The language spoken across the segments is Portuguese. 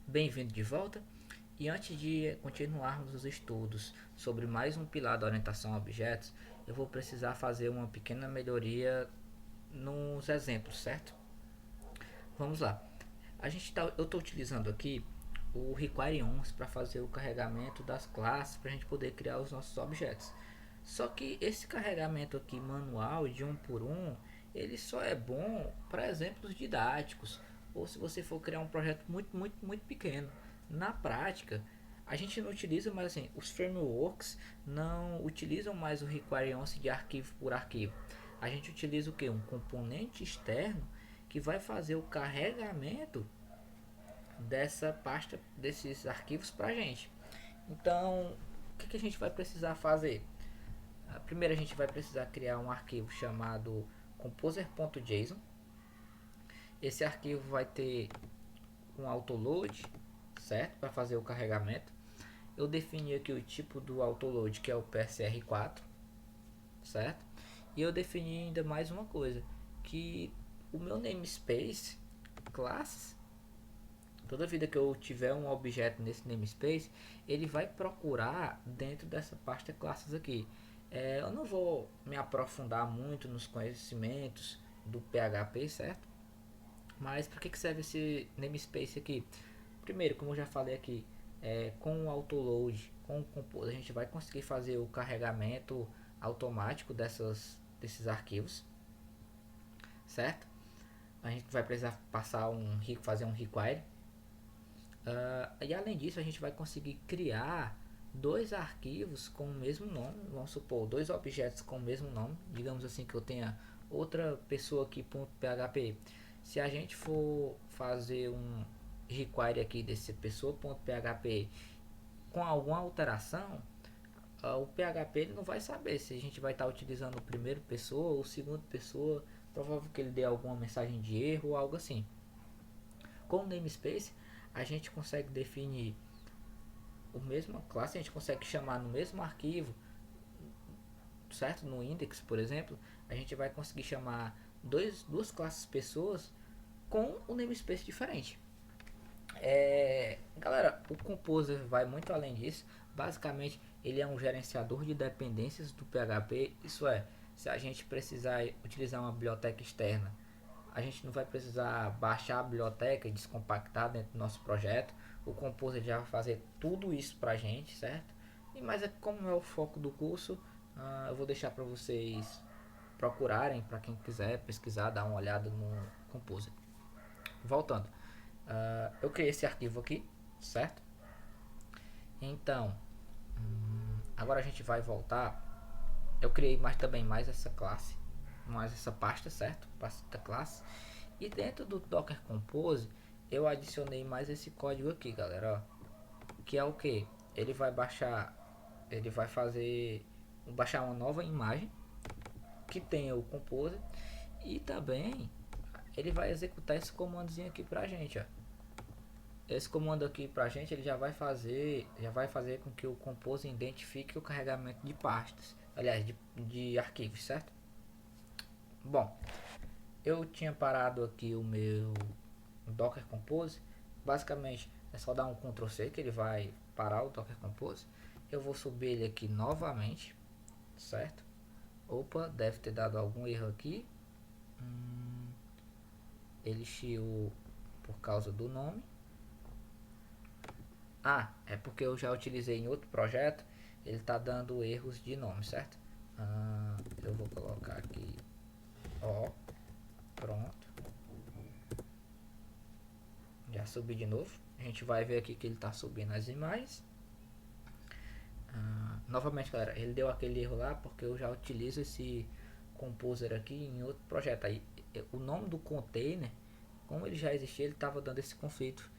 Bem-vindo de volta. E antes de continuarmos os estudos sobre mais um pilar da orientação a objetos, eu vou precisar fazer uma pequena melhoria nos exemplos, certo? Vamos lá. Eu estou utilizando aqui o require once para fazer o carregamento das classes para a gente poder criar os nossos objetos. Só que esse carregamento aqui manual de um por um, ele só é bom para exemplos didáticos ou se você for criar um projeto muito pequeno. Na prática, a gente não utiliza mais assim, os frameworks não utilizam mais o require once de arquivo por arquivo. A gente utiliza o que? Um componente externo que vai fazer o carregamento dessa pasta, desses arquivos para a gente. Então, o que a gente vai precisar fazer? Primeiro a gente vai precisar criar um arquivo chamado composer.json. Esse arquivo vai ter um autoload, certo? Para fazer o carregamento. Eu defini aqui o tipo do autoload, que é o PSR4, certo? E eu defini ainda mais uma coisa, que o meu namespace classes, toda vida que eu tiver um objeto nesse namespace, ele vai procurar dentro dessa pasta classes aqui. Eu não vou me aprofundar muito nos conhecimentos do PHP, certo? Mas para que serve esse namespace aqui? Primeiro, como eu já falei aqui, com o autoload, com o compose, a gente vai conseguir fazer o carregamento automático desses arquivos, certo? A gente vai precisar fazer um require. E além disso, a gente vai conseguir criar dois arquivos com o mesmo nome. Vamos supor, dois objetos com o mesmo nome. Digamos assim que eu tenha outra pessoa aqui, .php. Se a gente for fazer um require aqui desse pessoa.php com alguma alteração, o PHP ele não vai saber se a gente vai estar utilizando o primeiro pessoa ou o segundo pessoa. Provável que ele dê alguma mensagem de erro ou algo assim. Com o namespace, a gente consegue definir o mesmo classe, a gente consegue chamar no mesmo arquivo, certo? No index, por exemplo, a gente vai conseguir chamar duas classes pessoas com um namespace diferente. Galera, o Composer vai muito além disso. Basicamente, ele é um gerenciador de dependências do PHP. Isso é, se a gente precisar utilizar uma biblioteca externa, a gente não vai precisar baixar a biblioteca e descompactar dentro do nosso projeto. O Composer já vai fazer tudo isso pra gente, certo? E mas como é o foco do curso, eu vou deixar para vocês procurarem, para quem quiser pesquisar, dar uma olhada no Composer. Voltando, eu criei esse arquivo aqui, certo? Então, agora a gente vai voltar. Eu criei também mais essa classe, mais essa pasta, certo? Pasta classe. E dentro do Docker Compose, eu adicionei mais esse código aqui, galera, ó, que é o que? Ele vai baixar, ele vai baixar uma nova imagem que tem o Composer e também ele vai executar esse comandozinho aqui pra gente, ó. Esse comando aqui pra gente, ele já vai fazer com que o Composer identifique o carregamento de pastas, aliás, de arquivos, certo? Bom, eu tinha parado aqui o meu Docker Compose. Basicamente é só dar um Ctrl C que ele vai parar o Docker Compose. Eu vou subir ele aqui novamente, certo? Opa, deve ter dado algum erro aqui. Ele chiou por causa do nome. É porque eu já utilizei em outro projeto. Ele tá dando erros de nome, certo? Eu vou colocar aqui, ó, pronto. Já subi de novo. A gente vai ver aqui que ele tá subindo as imagens. Novamente, galera, ele deu aquele erro lá porque eu já utilizo esse Composer aqui em outro projeto. Aí o nome do container, como ele já existia, ele estava dando esse conflito.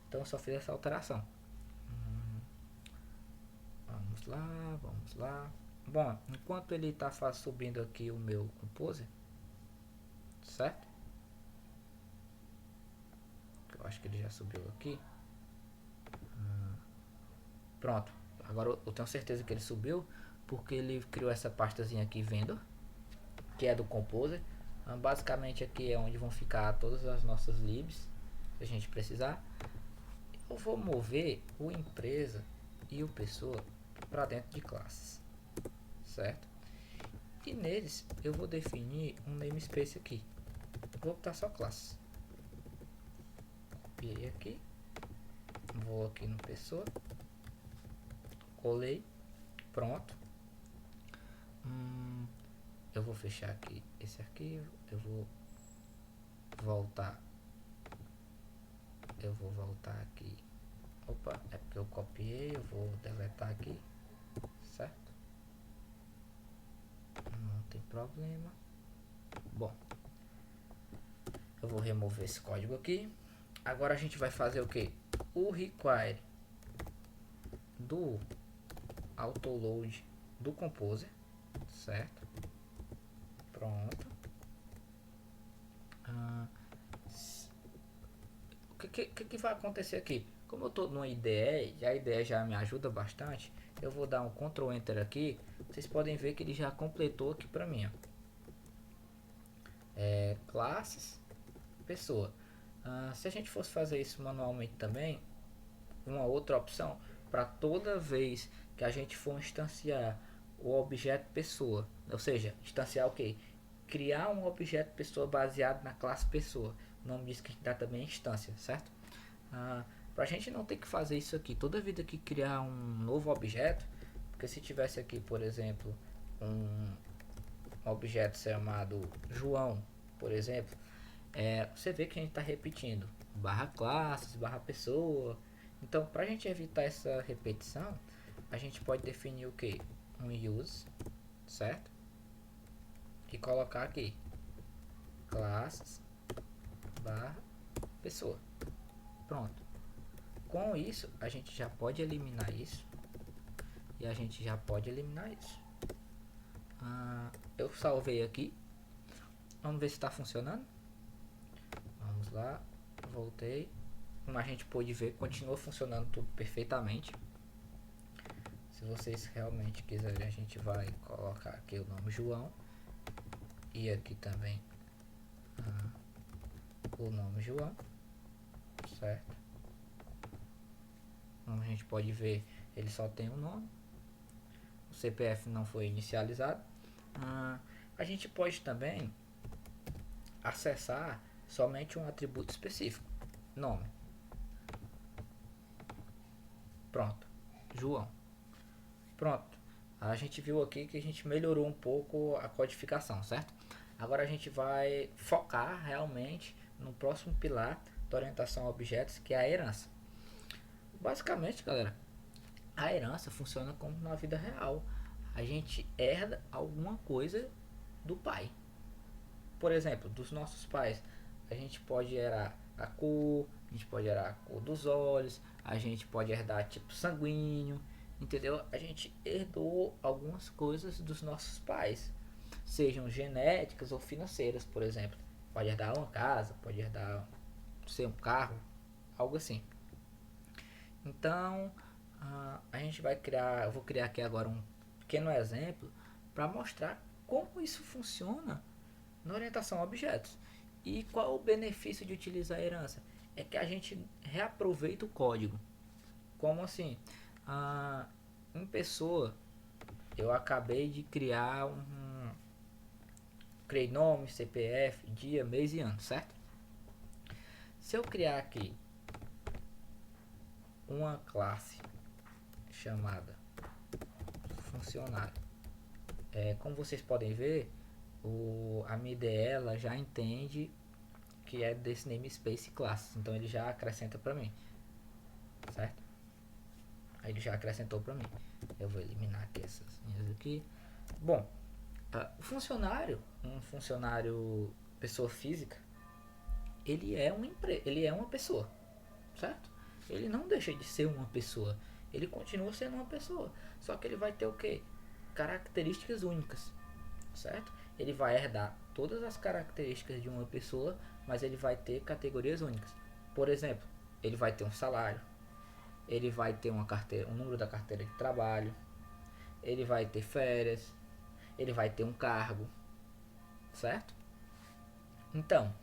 Então eu só fiz essa alteração. Vamos lá, vamos lá. Bom, enquanto ele está subindo aqui o meu Composer, certo? Eu acho que ele já subiu aqui. Pronto. Agora eu tenho certeza que ele subiu porque ele criou essa pastazinha aqui vendor, que é do Composer. Basicamente aqui é onde vão ficar todas as nossas libs, se a gente precisar. eu vou mover o empresa e o pessoa para dentro de classes, certo? E neles eu vou definir um namespace aqui. Vou botar só classes. Copiei aqui, vou aqui no pessoa, colei, pronto. Eu vou fechar aqui esse arquivo, eu vou voltar aqui. Opa, é porque eu copiei, eu vou deletar aqui, certo? Não tem problema. Bom, eu vou remover esse código aqui. Agora a gente vai fazer o que? O require do autoload do composer, certo? Pronto. O que vai acontecer aqui? Como eu estou no IDE, e a IDE já me ajuda bastante, eu vou dar um Ctrl Enter aqui. Vocês podem ver que ele já completou aqui para mim. Classes, pessoa. Se a gente fosse fazer isso manualmente também, uma outra opção, para toda vez que a gente for instanciar o objeto pessoa, ou seja, instanciar o que? Criar um objeto pessoa baseado na classe pessoa. O nome disso que dá também instância, certo? Para a gente não ter que fazer isso aqui toda vida que criar um novo objeto, porque se tivesse aqui, por exemplo, um objeto chamado João, por exemplo, você vê que a gente está repetindo barra classes, barra pessoa. Então, para a gente evitar essa repetição, a gente pode definir o que? Um use, certo? E colocar aqui classes barra pessoa. Pronto. Com isso, a gente já pode eliminar isso. E a gente já pode eliminar isso. Eu salvei aqui. Vamos ver se está funcionando. Vamos lá. Voltei. Como a gente pôde ver, continua funcionando tudo perfeitamente. Se vocês realmente quiserem, a gente vai colocar aqui o nome João. E aqui também o nome João. Certo? Como a gente pode ver, ele só tem um nome. O CPF não foi inicializado. A gente pode também acessar somente um atributo específico. Nome. Pronto. João. Pronto. A gente viu aqui que a gente melhorou um pouco a codificação, certo? Agora a gente vai focar realmente no próximo pilar da orientação a objetos, que é a herança. Basicamente, galera, a herança funciona como na vida real. A gente herda alguma coisa do pai. Por exemplo, dos nossos pais, a gente pode herdar a cor, a gente pode herdar a cor dos olhos, a gente pode herdar tipo sanguíneo, entendeu? A gente herdou algumas coisas dos nossos pais, sejam genéticas ou financeiras, por exemplo. Pode herdar uma casa, pode herdar um carro, algo assim. Então, a gente vai criar, eu vou criar aqui agora um pequeno exemplo para mostrar como isso funciona na orientação a objetos. E qual o benefício de utilizar a herança? É que a gente reaproveita o código. Como assim? Em pessoa, eu acabei de criar criei nome, CPF, dia, mês e ano, certo? Se eu criar aqui uma classe chamada funcionário, como vocês podem ver, a minha IDE ela já entende que é desse namespace classes, então ele já acrescenta para mim, certo? Aí ele já acrescentou para mim. Eu vou eliminar aqui essas linhas aqui. Bom, o funcionário, um funcionário pessoa física, ele é uma pessoa, certo? Ele não deixa de ser uma pessoa, ele continua sendo uma pessoa, só que ele vai ter o que? Características únicas, certo? Ele vai herdar todas as características de uma pessoa, mas ele vai ter categorias únicas. Por exemplo, ele vai ter um salário, ele vai ter uma carteira, um número da carteira de trabalho, ele vai ter férias, ele vai ter um cargo, certo? Então,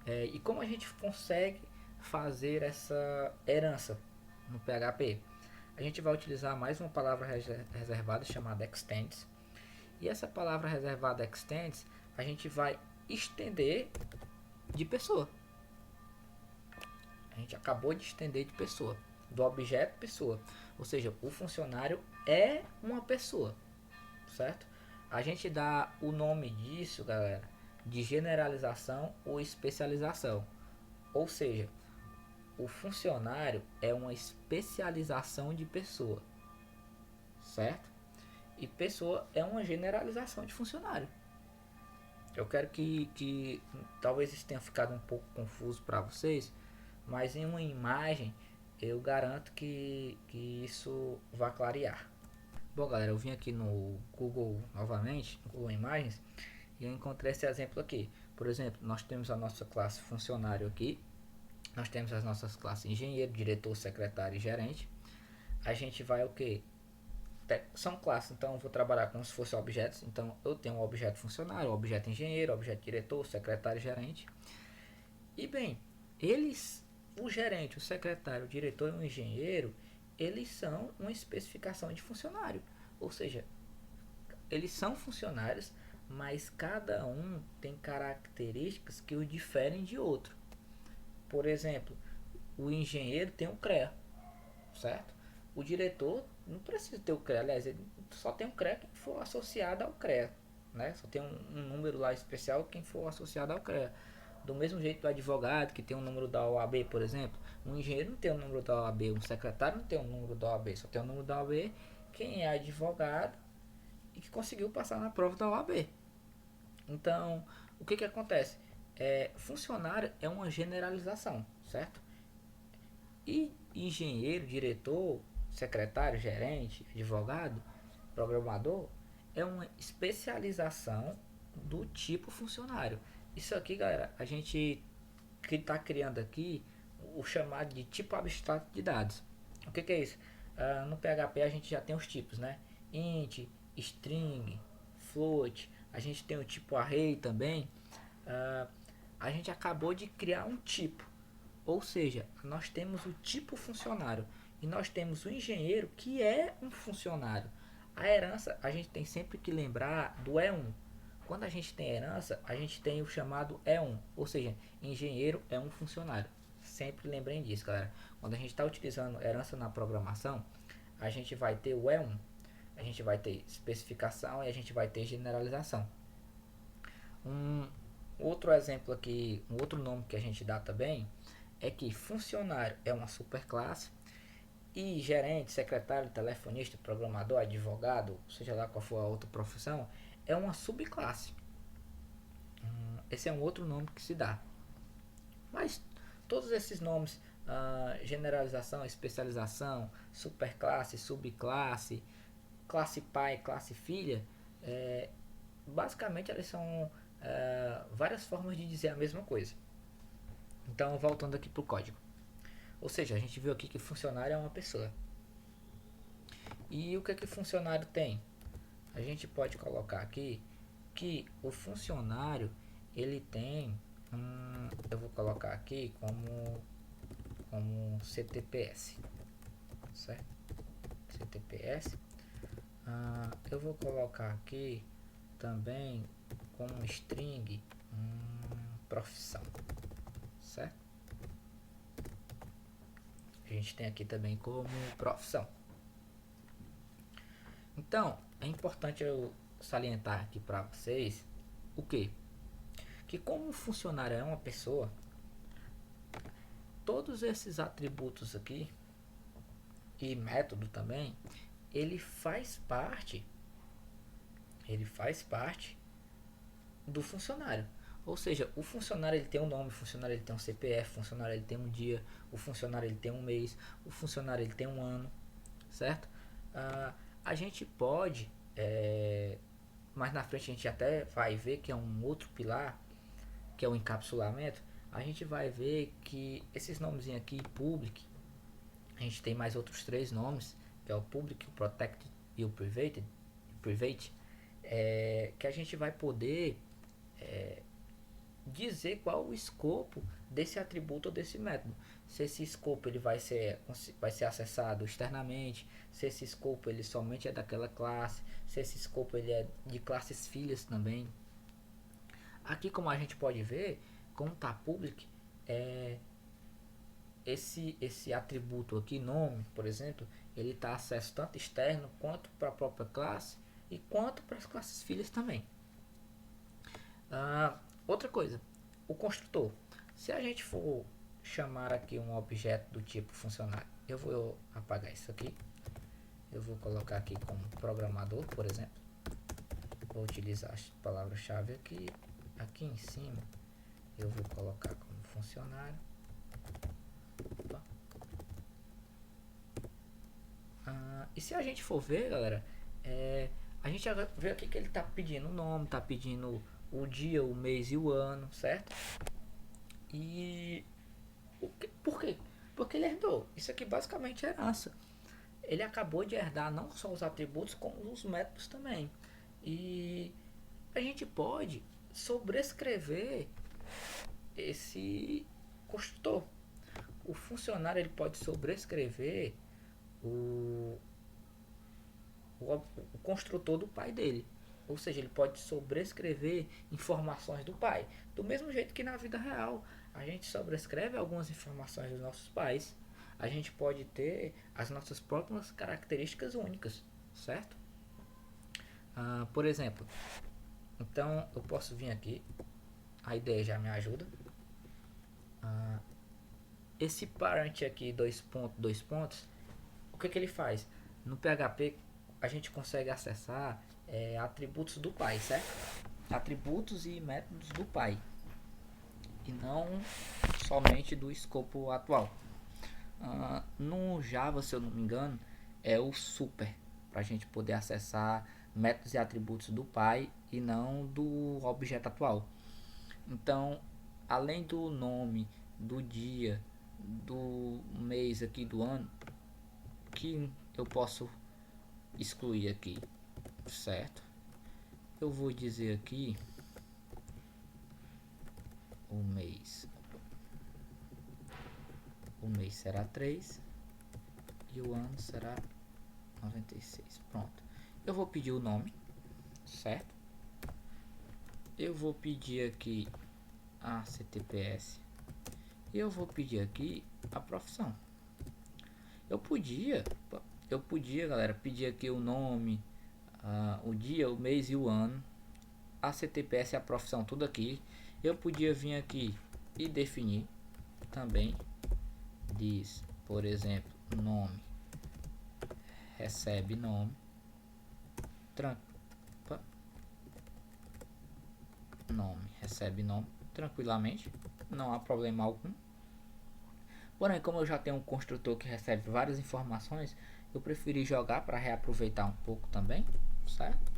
e como a gente consegue fazer essa herança no PHP? A gente vai utilizar mais uma palavra reservada chamada extends. E essa palavra reservada extends, a gente vai estender de pessoa. A gente acabou de estender de pessoa, do objeto pessoa. Ou seja, o funcionário é uma pessoa, certo? A gente dá o nome disso, galera, de generalização ou especialização. Ou seja, o funcionário é uma especialização de pessoa, certo? E pessoa é uma generalização de funcionário. Eu quero que talvez isso tenha ficado um pouco confuso para vocês, mas em uma imagem eu garanto que isso vai clarear. Bom, galera, eu vim aqui no Google novamente, no Google Imagens, e eu encontrei esse exemplo aqui. Por exemplo, nós temos a nossa classe funcionário aqui, nós temos as nossas classes engenheiro, diretor, secretário e gerente. A gente vai o que? São classes, então eu vou trabalhar como se fossem objetos. Então eu tenho um objeto funcionário, um objeto engenheiro, um objeto diretor, secretário e gerente. E bem, eles, o gerente, o secretário, o diretor e o engenheiro, eles são uma especificação de funcionário. Ou seja, eles são funcionários, mas cada um tem características que o diferem de outro. Por exemplo, o engenheiro tem um CREA, certo? O diretor não precisa ter o CREA, aliás, ele só tem um CREA quem for associado ao CREA, né? Só tem um número lá especial quem for associado ao CREA. Do mesmo jeito do advogado que tem um número da OAB, por exemplo, um engenheiro não tem um número da OAB, um secretário não tem um número da OAB, só tem um número da OAB quem é advogado e que conseguiu passar na prova da OAB. Então, o que acontece? Funcionário é uma generalização, certo? E engenheiro, diretor, secretário, gerente, advogado, programador é uma especialização do tipo funcionário. Isso aqui, galera, a gente está criando aqui o chamado de tipo abstrato de dados. O que é isso? No PHP a gente já tem os tipos, né? Int, string, float, a gente tem o tipo array também. A gente acabou de criar um tipo, ou seja, nós temos o tipo funcionário e nós temos o engenheiro que é um funcionário. A herança a gente tem sempre que lembrar do E1. Quando a gente tem herança, a gente tem o chamado E1, ou seja, engenheiro é um funcionário. Sempre lembrem disso, galera. Quando a gente está utilizando herança na programação, a gente vai ter o E1, a gente vai ter especificação e a gente vai ter generalização. Um outro exemplo aqui, um outro nome que a gente dá também é que funcionário é uma superclasse e gerente, secretário, telefonista, programador, advogado, seja lá qual for a outra profissão, é uma subclasse. Esse é um outro nome que se dá. Mas todos esses nomes, generalização, especialização, superclasse, subclasse, classe pai, classe filha, basicamente elas são várias formas de dizer a mesma coisa. Então, voltando aqui para o código. Ou seja, a gente viu aqui que funcionário é uma pessoa. E o que funcionário tem? A gente pode colocar aqui que o funcionário ele tem eu vou colocar aqui como CTPS, certo? CTPS. Eu vou colocar aqui também como string profissão, certo? A gente tem aqui também como profissão. Então, é importante eu salientar aqui para vocês o que? Que como o funcionário é uma pessoa, todos esses atributos aqui e método também, ele faz parte do funcionário. Ou seja, o funcionário ele tem um nome, o funcionário ele tem um CPF, o funcionário ele tem um dia, o funcionário ele tem um mês, o funcionário ele tem um ano, certo? A gente pode, mais na frente a gente até vai ver que é um outro pilar, que é o encapsulamento. A gente vai ver que esses nomes aqui, public, a gente tem mais outros três nomes, que é o public, o protected e o private, que a gente vai poder dizer qual o escopo desse atributo ou desse método. se esse escopo ele vai ser acessado externamente, se esse escopo ele somente é daquela classe, se esse escopo ele é de classes filhas também. Aqui, como a gente pode ver, como está public, esse atributo aqui, nome, por exemplo, ele está acesso tanto externo quanto para a própria classe e quanto para as classes filhas também. Outra coisa, o construtor. Se a gente for chamar aqui um objeto do tipo funcionário, eu vou apagar isso aqui. Eu vou colocar aqui como programador, por exemplo. Vou utilizar a palavra-chave aqui. Aqui em cima eu vou colocar como funcionário. E se a gente for ver, galera, a gente já vê aqui que ele está pedindo o nome, está pedindo o dia, o mês e o ano, certo? E por quê? Porque ele herdou. Isso aqui basicamente é herança. Ele acabou de herdar não só os atributos, como os métodos também. E a gente pode sobrescrever esse construtor. O funcionário ele pode sobrescrever o construtor do pai dele. Ou seja, ele pode sobrescrever informações do pai. Do mesmo jeito que na vida real, a gente sobrescreve algumas informações dos nossos pais. A gente pode ter as nossas próprias características únicas, certo? Por exemplo, então eu posso vir aqui, a ideia já me ajuda. Esse parent aqui, dois pontos, o que ele faz? No PHP a gente consegue acessar atributos do pai, certo? Atributos e métodos do pai, e não somente do escopo atual. No Java, se eu não me engano, é o super, para a gente poder acessar métodos e atributos do pai e não do objeto atual. Então, além do nome, do dia, do mês aqui, do ano, que eu posso excluir aqui, certo? Eu vou dizer aqui o mês será 3 e o ano será 96. Pronto. Eu vou pedir o nome, certo? Eu vou pedir aqui a CTPS e eu vou pedir aqui a profissão. Eu podia, galera, pedir aqui o nome, o dia, o mês e o ano, a CTPS e a profissão, tudo aqui. Eu podia vir aqui e definir também, diz, por exemplo, nome, recebe nome, recebe nome tranquilamente, não há problema algum. Porém, como eu já tenho um construtor que recebe várias informações, eu preferi jogar para reaproveitar um pouco também, certo?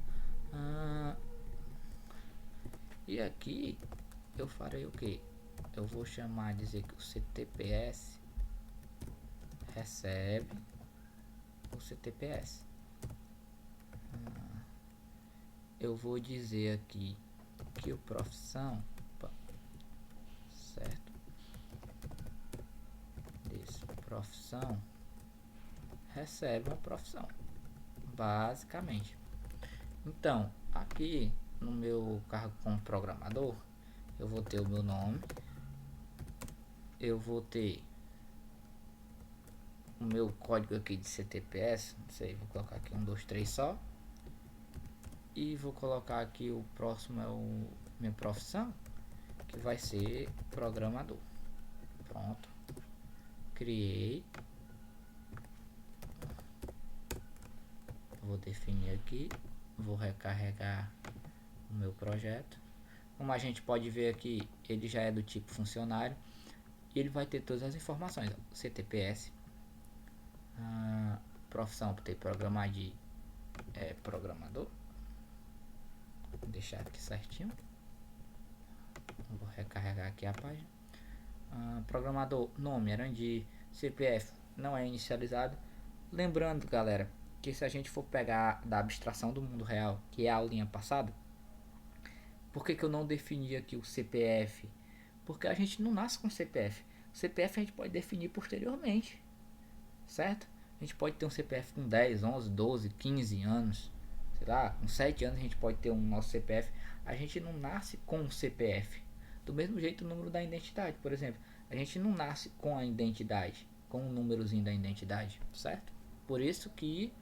E aqui eu farei o que? Eu vou chamar, dizer que o CTPS recebe o CTPS. Eu vou dizer aqui que o profissão, certo? Desse profissão recebe uma profissão, basicamente. Então, aqui no meu cargo como programador, eu vou ter o meu nome, eu vou ter o meu código aqui de CTPS, não sei, vou colocar aqui 1, 2, 3 só, e vou colocar aqui o próximo é o minha profissão, que vai ser programador. Pronto, criei, vou definir aqui, vou recarregar o meu projeto. Como a gente pode ver aqui, ele já é do tipo funcionário e ele vai ter todas as informações, ó, CTPS, profissão, ter programar de programador. Vou deixar aqui certinho. Vou recarregar aqui a página. Programador, nome, Arandi, CPF não é inicializado. Lembrando, galera, que se a gente for pegar da abstração do mundo real, que é a aulinha passada, por que eu não defini aqui o CPF? Porque a gente não nasce com CPF. O CPF a gente pode definir posteriormente, certo? A gente pode ter um CPF com 10, 11, 12, 15 anos, sei lá, com 7 anos a gente pode ter um nosso CPF. A gente não nasce com um CPF. Do mesmo jeito o número da identidade, por exemplo. A gente não nasce com a identidade, com o númerozinho da identidade, certo? Por isso que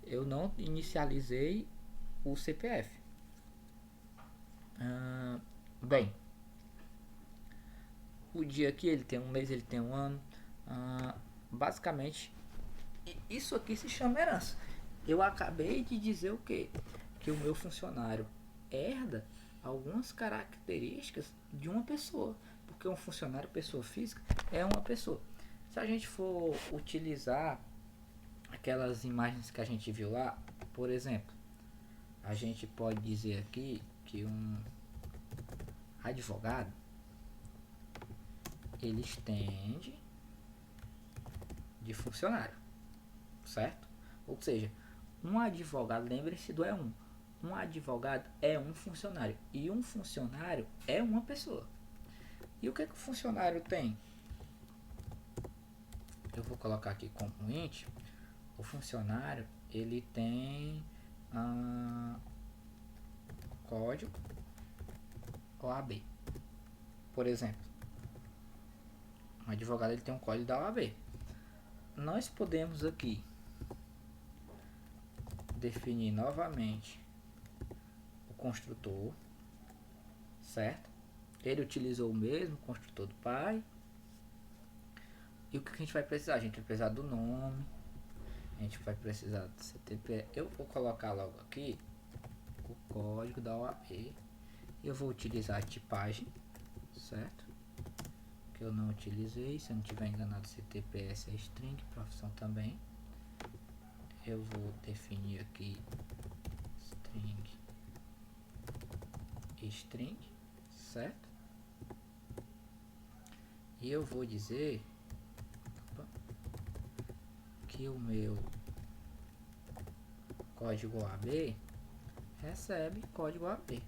eu não inicializei o CPF. Bem, o dia aqui ele tem um mês, ele tem um ano. Basicamente, isso aqui se chama herança. Eu acabei de dizer o quê? Que o meu funcionário herda algumas características de uma pessoa. Porque um funcionário, pessoa física, é uma pessoa. Se a gente for utilizar aquelas imagens que a gente viu lá, por exemplo, a gente pode dizer aqui que um advogado ele estende de funcionário, certo? Ou seja, um advogado, lembre-se do E1. Um advogado é um funcionário e um funcionário é uma pessoa. E o que o funcionário tem? Eu vou colocar aqui como int. O funcionário ele tem código OAB. Por exemplo, um advogado ele tem um código da OAB. Nós podemos aqui definir novamente o construtor, certo? Ele utilizou o mesmo construtor do pai. E o que a gente vai precisar? A gente vai precisar do nome, a gente vai precisar do CTP. Eu vou colocar logo aqui o código da OAB. Eu vou utilizar a tipagem, certo? Que eu não utilizei, se eu não tiver enganado, CTPS é string, profissão também. Eu vou definir aqui string, certo? E eu vou dizer que o meu código OAB recebe código OAB.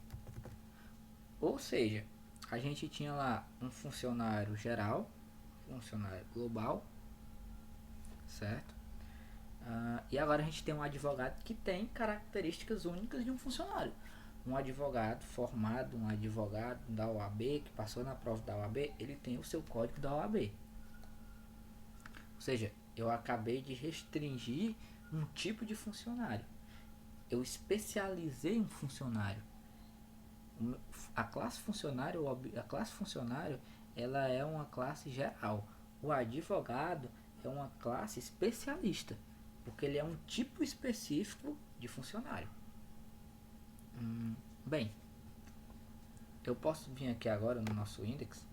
Ou seja, a gente tinha lá um funcionário geral, funcionário global, certo? E agora a gente tem um advogado que tem características únicas de um funcionário. Um advogado formado, um advogado da OAB, que passou na prova da OAB, ele tem o seu código da OAB. Ou seja, eu acabei de restringir um tipo de funcionário. Eu especializei um funcionário. A classe funcionário, ela é uma classe geral. O advogado é uma classe especialista, porque ele é um tipo específico de funcionário. Bem, eu posso vir aqui agora no nosso index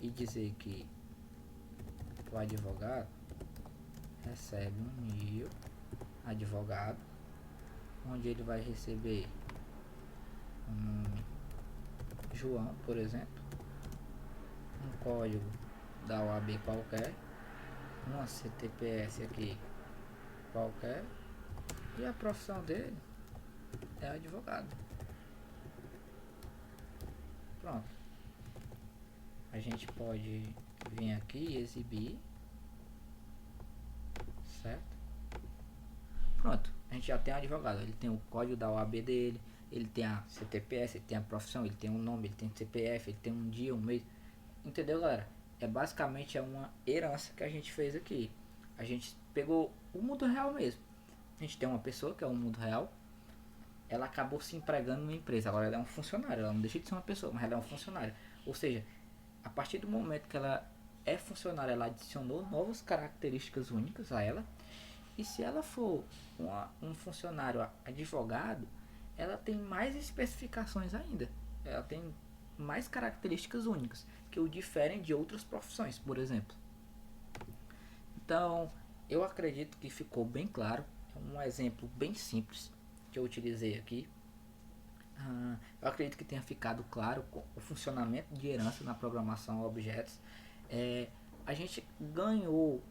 e dizer que o advogado recebe um new advogado, onde ele vai receber um João, por exemplo, um código da OAB qualquer, uma CTPS aqui qualquer, e a profissão dele é advogado. Pronto. A gente pode vir aqui e exibir, certo? Pronto, a gente já tem um advogado. Ele tem o código da OAB dele, ele tem a CTPS, ele tem a profissão, ele tem um nome, ele tem CPF, ele tem um dia, um mês. Entendeu, galera? Basicamente uma herança que a gente fez aqui. A gente pegou o mundo real mesmo. A gente tem uma pessoa que é o mundo real. Ela acabou se empregando numa empresa. Agora ela é um funcionário. Ela não deixa de ser uma pessoa, mas ela é um funcionário. Ou seja, a partir do momento que ela é funcionária, ela adicionou novas características únicas a ela. E se ela for um funcionário advogado, ela tem mais especificações ainda. Ela tem mais características únicas que o diferem de outras profissões, por exemplo. Então, eu acredito que ficou bem claro. É um exemplo bem simples que eu utilizei aqui. Eu acredito que tenha ficado claro o funcionamento de herança na programação a objetos. A gente ganhou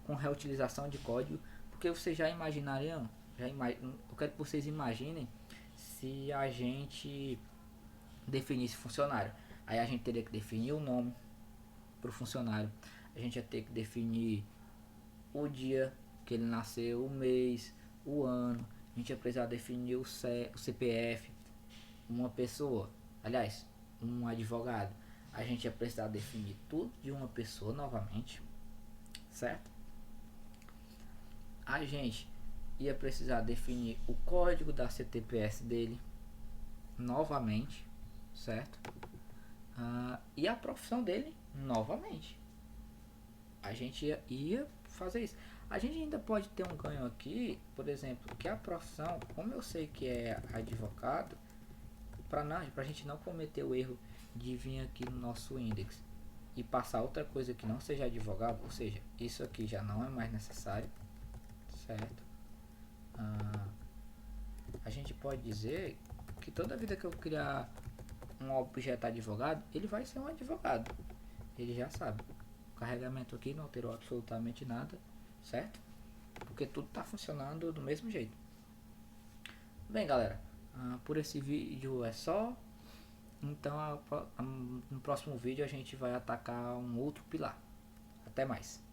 com reutilização de código, porque vocês já imaginariam, eu quero que vocês imaginem se a gente definisse funcionário. Aí a gente teria que definir o nome para o funcionário. A gente ia ter que definir o dia que ele nasceu, o mês, o ano. A gente ia precisar definir o CPF, uma pessoa, aliás, um advogado. A gente ia precisar definir tudo de uma pessoa novamente, certo? A gente ia precisar definir o código da CTPS dele novamente, certo? E a profissão dele novamente. A gente ia fazer isso. A gente ainda pode ter um ganho aqui, por exemplo, que a profissão, como eu sei que é advogado, para a gente não cometer o erro de vir aqui no nosso index e passar outra coisa que não seja advogado, ou seja, isso aqui já não é mais necessário, certo? A gente pode dizer que toda vida que eu criar um objeto advogado, ele vai ser um advogado. Ele já sabe. O carregamento aqui não alterou absolutamente nada, certo? Porque tudo está funcionando do mesmo jeito. Bem, galera, por esse vídeo é só. Então, no próximo vídeo a gente vai atacar um outro pilar. Até mais.